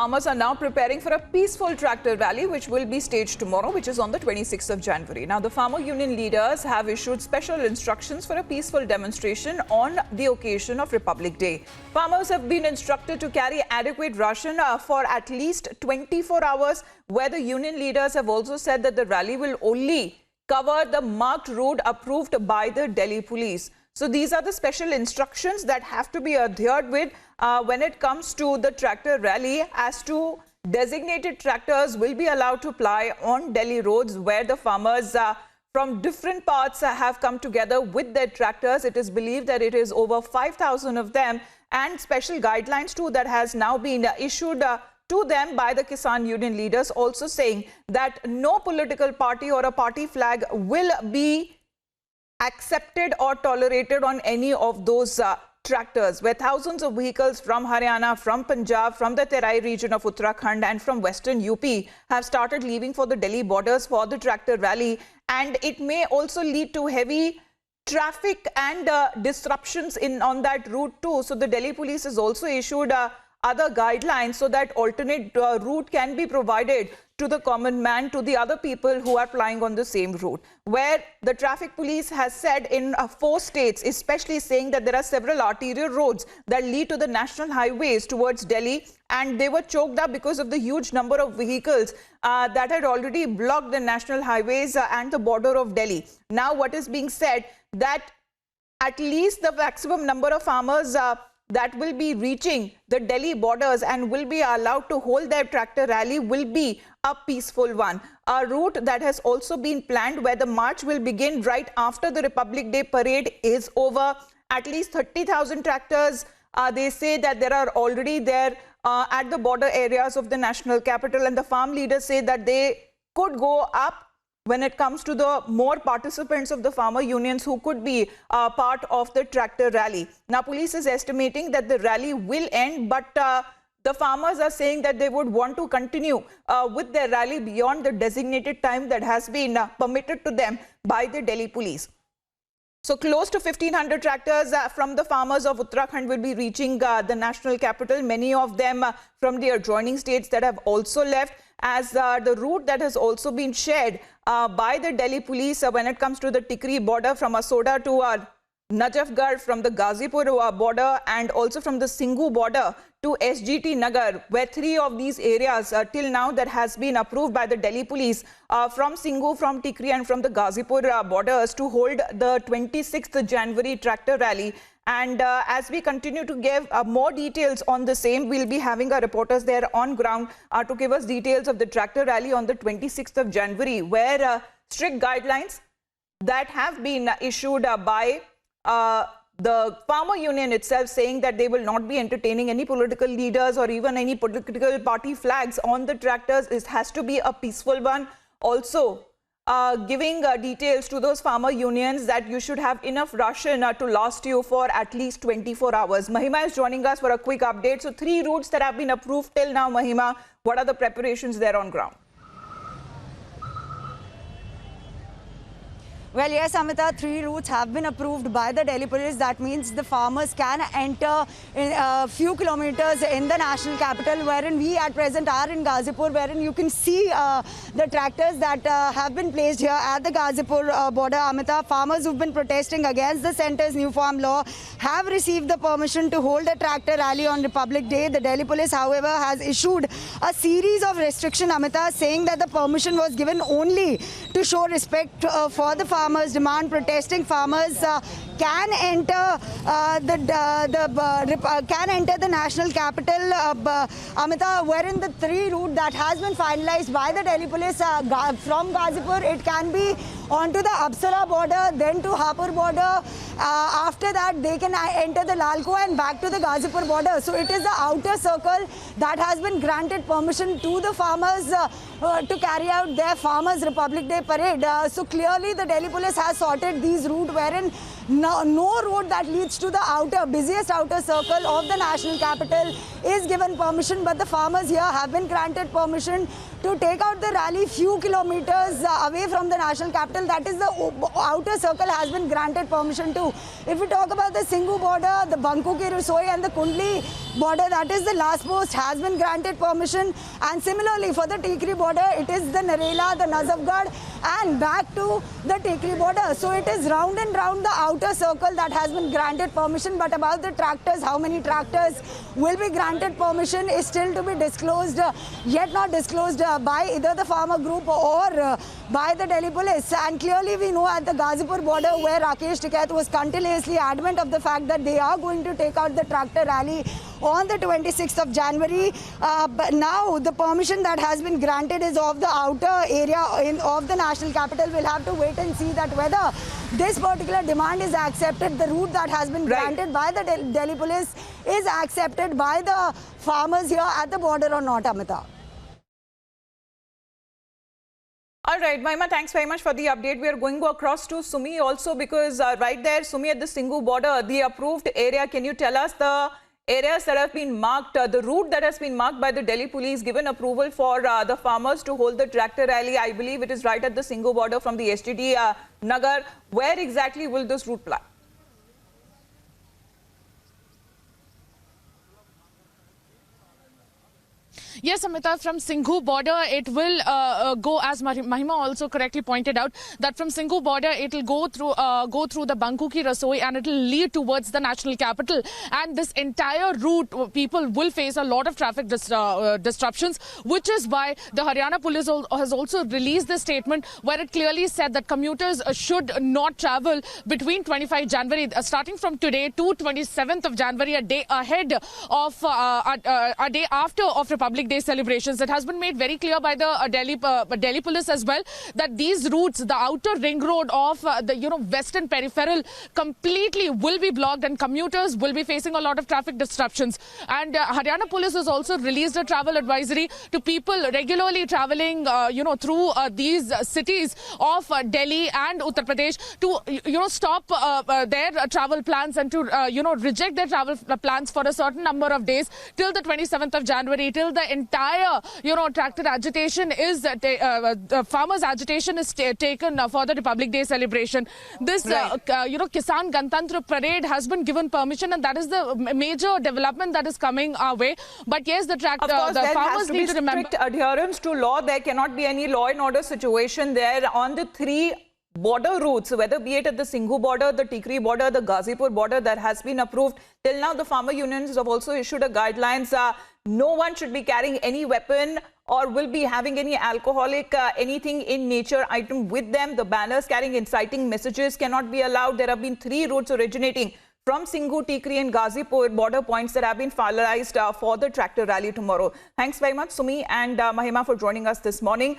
farmers are now preparing for a peaceful tractor rally which will be staged tomorrow, which is on the 26th of January. Now, the farmer union leaders have issued special instructions for a peaceful demonstration on the occasion of Republic Day. Farmers have been instructed to carry adequate ration for at least 24 hours, where the union leaders have also said that the rally will only cover the marked route approved by the Delhi police. So these are the special instructions that have to be adhered with when it comes to the tractor rally. As to designated tractors will be allowed to ply on Delhi roads where the farmers from different parts have come together with their tractors. It is believed that it is over 5,000 of them, and special guidelines too that has now been issued to them by the Kisan Union leaders, also saying that no political party or a party flag will be accepted or tolerated on any of those tractors, where thousands of vehicles from Haryana, from Punjab, from the Terai region of Uttarakhand and from western UP have started leaving for the Delhi borders for the tractor rally. And it may also lead to heavy traffic and disruptions on that route too. So the Delhi police has also issued other guidelines so that alternate route can be provided to the common man, to the other people who are plying on the same route, where the traffic police has said in 4 states, especially saying that there are several arterial roads that lead to the national highways towards Delhi, and they were choked up because of the huge number of vehicles that had already blocked the national highways and the border of Delhi. Now what is being said that at least the maximum number of farmers that will be reaching the Delhi borders and will be allowed to hold their tractor rally will be a peaceful one. A route that has also been planned where the march will begin right after the Republic Day parade is over. At least 30,000 tractors, they say that there are already there at the border areas of the national capital, and the farm leaders say that they could go up when it comes to the more participants of the farmer unions who could be part of the tractor rally. Now, police is estimating that the rally will end, but the farmers are saying that they would want to continue with their rally beyond the designated time that has been permitted to them by the Delhi police. So close to 1,500 tractors from the farmers of Uttarakhand will be reaching the national capital, many of them from the adjoining states that have also left, as the route that has also been shared by the Delhi police when it comes to the Tikri border from Asoda to Najafgarh, from the Ghazipur border, and also from the Singhu border to SGT Nagar, where 3 of these areas till now that has been approved by the Delhi police from Singhu, from Tikri and from the Ghazipur borders to hold the 26th January tractor rally. And as we continue to give more details on the same, we'll be having our reporters there on ground to give us details of the tractor rally on the 26th of January, where strict guidelines that have been issued by the farmer union itself, saying that they will not be entertaining any political leaders or even any political party flags on the tractors. It has to be a peaceful one. Also, giving details to those farmer unions that you should have enough ration to last you for at least 24 hours. Mahima is joining us for a quick update. So 3 routes that have been approved till now, Mahima, what are the preparations there on ground? Well, yes, Amita, 3 routes have been approved by the Delhi police. That means the farmers can enter in a few kilometers in the national capital, wherein we at present are in Ghazipur, wherein you can see the tractors that have been placed here at the Ghazipur border. Amita, farmers who've been protesting against the centre's new farm law have received the permission to hold a tractor rally on Republic Day. The Delhi police, however, has issued a series of restrictions, Amita, saying that the permission was given only to show respect for the farmers' demand. Protesting farmers can enter the national capital, Amita, wherein the 3 route that has been finalized by the Delhi police from Ghazipur, it can be onto the Apsara border, then to Hapur border. After that, they can enter the Lalko and back to the Ghazipur border. So it is the outer circle that has been granted permission to the farmers to carry out their Farmers' Republic Day parade. So clearly the Delhi police has sorted these routes wherein no road that leads to the busiest outer circle of the national capital is given permission, but the farmers here have been granted permission to take out the rally few kilometers away from the national capital. That is, the outer circle has been granted permission to. If we talk about the Singhu border, the Banku ki Rasoi and the Kundli border, that is the last post, has been granted permission. And similarly for the Tikri border, it is the Narela, the Nazafgarh and back to the Tikri border. So it is round and round the outer circle that has been granted permission. But about the tractors, how many tractors will be granted permission is still to be disclosed, yet not disclosed by either the farmer group or by the Delhi police. And clearly we know at the Ghazipur border, where Rakesh Tikait was continuously adamant of the fact that they are going to take out the tractor rally on the 26th of January. But now the permission that has been granted is of the outer area of the national capital. We'll have to wait and see that whether this particular demand is accepted, the route that has been granted by the Delhi police is accepted by the farmers here at the border or not, Amita. All right, Mahima, thanks very much for the update. We are going to go across to Sumi also, because right there, Sumi, at the Singhu border, the approved area, can you tell us the areas that have been marked, the route that has been marked by the Delhi police, given approval for the farmers to hold the tractor rally? I believe it is right at the Singhu border from the STD Nagar. Where exactly will this route lie? Yes, Amita, from Singhu border, it will go, as Mahima also correctly pointed out, that from Singhu border, it will go through the Banku ki Rasoi and it will lead towards the national capital. And this entire route, people will face a lot of traffic disruptions, which is why the Haryana police has also released this statement where it clearly said that commuters should not travel between 25 January, starting from today, to 27th of January, a day ahead of, a day after of Republic Day celebrations. It has been made very clear by the Delhi police as well that these routes, the outer ring road of the western peripheral, completely will be blocked and commuters will be facing a lot of traffic disruptions. And Haryana police has also released a travel advisory to people regularly traveling through these cities of Delhi and Uttar Pradesh to stop their travel plans and to reject their travel plans for a certain number of days till the 27th of January, till the entire tractor agitation is farmers agitation is taken for the Republic Day celebration. This Kisan Gantantra parade has been given permission, and that is the major development that is coming our way. But yes, the farmers need to remember strict adherence to law. There cannot be any law and order situation there on the three border routes, whether be it at the Singhu border, the Tikri border, the Ghazipur border, that has been approved. Till now, the farmer unions have also issued a guidelines. No one should be carrying any weapon or will be having any alcoholic anything in nature item with them. The banners carrying inciting messages cannot be allowed. There have been three routes originating from Singhu, Tikri and Ghazipur border points that have been finalized for the tractor rally tomorrow. Thanks very much, Sumi and Mahima, for joining us this morning.